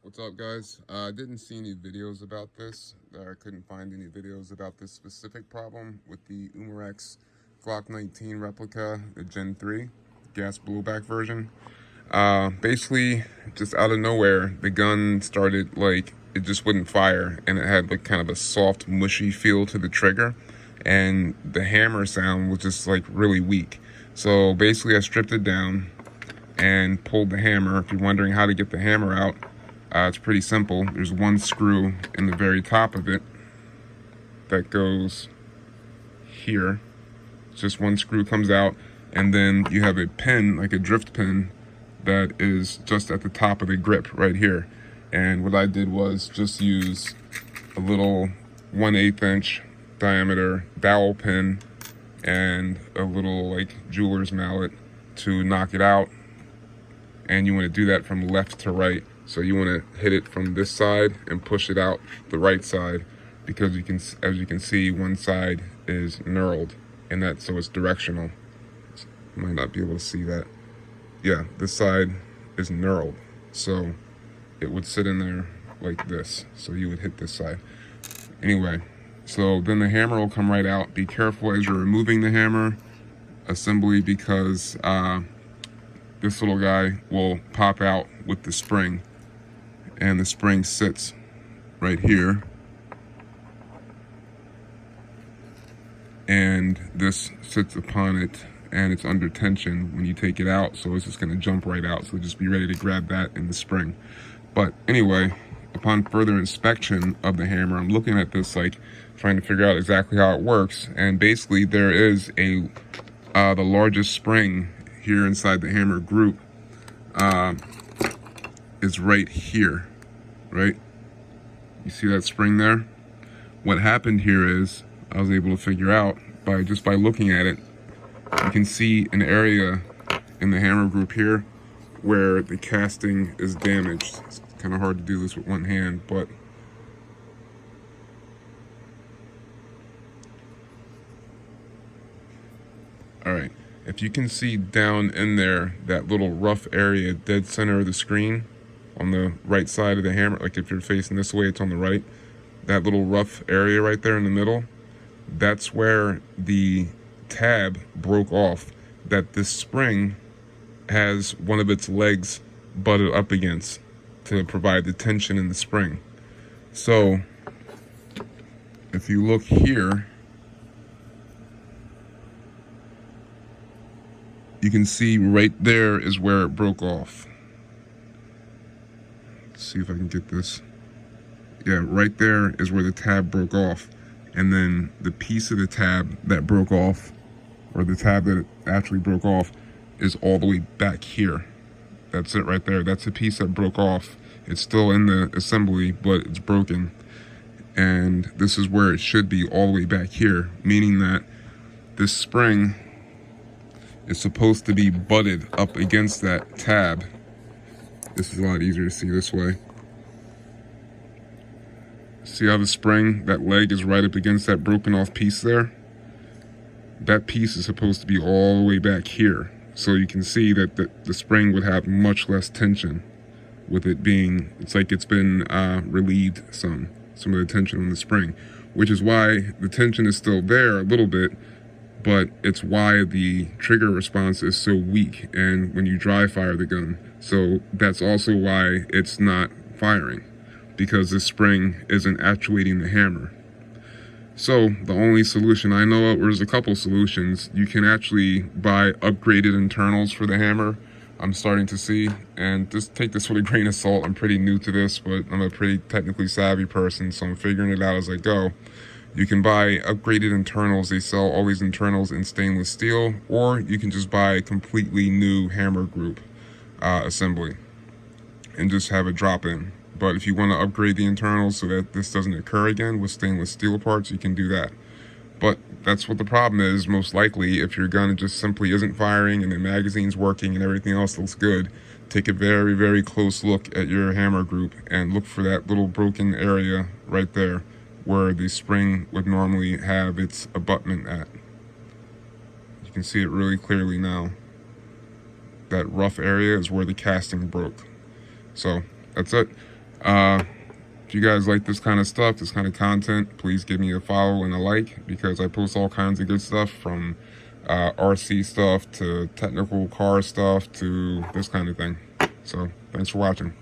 What's up, guys? I didn't see any videos about this. I couldn't find any videos about this specific problem with the Umarex Glock 19 replica, the Gen 3 gas blowback version. Basically, just out of nowhere, the gun started it just wouldn't fire, and it had like kind of a soft, mushy feel to the trigger, and the hammer sound was just like really weak. So basically, I stripped it down and pulled the hammer. If you're wondering how to get the hammer out, it's pretty simple. There's one screw in the very top of it that goes here. Just one screw comes out, and then you have a pin, like a drift pin, that is just at the top of the grip right here. And what I did was just use a little 1/8 inch diameter dowel pin and a little like jeweler's mallet to knock it out. And you want to do that from left to right. So you want to hit it from this side and push it out the right side, because as you can see, one side is knurled, and so it's directional. You might not be able to see that. Yeah, this side is knurled, so it would sit in there like this. So you would hit this side. Anyway, so then the hammer will come right out. Be careful as you're removing the hammer assembly, because this little guy will pop out with the spring, and the spring sits right here, and this sits upon it, and it's under tension when you take it out, so it's just going to jump right out. So just be ready to grab that in the spring. But anyway, upon further inspection of the hammer, I'm looking at this like trying to figure out exactly how it works, and basically there is the largest spring here inside the hammer group is right here, right? You see that spring there? What happened here is I was able to figure out by looking at it, you can see an area in the hammer group here where the casting is damaged. It's kind of hard to do this with one hand, but all right. If you can see down in there, that little rough area dead center of the screen on the right side of the hammer, like if you're facing this way, it's on the right, that little rough area right there in the middle, that's where the tab broke off, that this spring has one of its legs butted up against to provide the tension in the spring. So if you look here, you can see right there is where it broke off. Let's see if I can get this. Yeah, right there is where the tab broke off. And then the piece of the tab that broke off, or the tab that actually broke off, is all the way back here. That's it right there. That's the piece that broke off. It's still in the assembly, but it's broken. And this is where it should be, all the way back here, meaning that this spring is supposed to be butted up against that tab. This is a lot easier to see this way. See how the spring, that leg is right up against that broken off piece there? That piece is supposed to be all the way back here. So you can see that the spring would have much less tension, with it being, it's like it's been relieved some of the tension on the spring, which is why the tension is still there a little bit, but it's why the trigger response is so weak and when you dry fire the gun. So that's also why it's not firing, because the spring isn't actuating the hammer. So the only solution I know of, or there's a couple solutions, you can actually buy upgraded internals for the hammer, I'm starting to see, and just take this with a grain of salt. I'm pretty new to this, but I'm a pretty technically savvy person, so I'm figuring it out as I go. You can buy upgraded internals. They sell all these internals in stainless steel, or you can just buy a completely new hammer group assembly and just have a drop in. But if you want to upgrade the internals so that this doesn't occur again with stainless steel parts, you can do that. But that's what the problem is, most likely. If your gun just simply isn't firing and the magazine's working and everything else looks good, take a very, very close look at your hammer group and look for that little broken area right there where the spring would normally have its abutment at. You can see it really clearly now. That rough area is where the casting broke. So that's it. If you guys like this kind of stuff, this kind of content, please give me a follow and a like, because I post all kinds of good stuff, from RC stuff to technical car stuff to this kind of thing. So thanks for watching.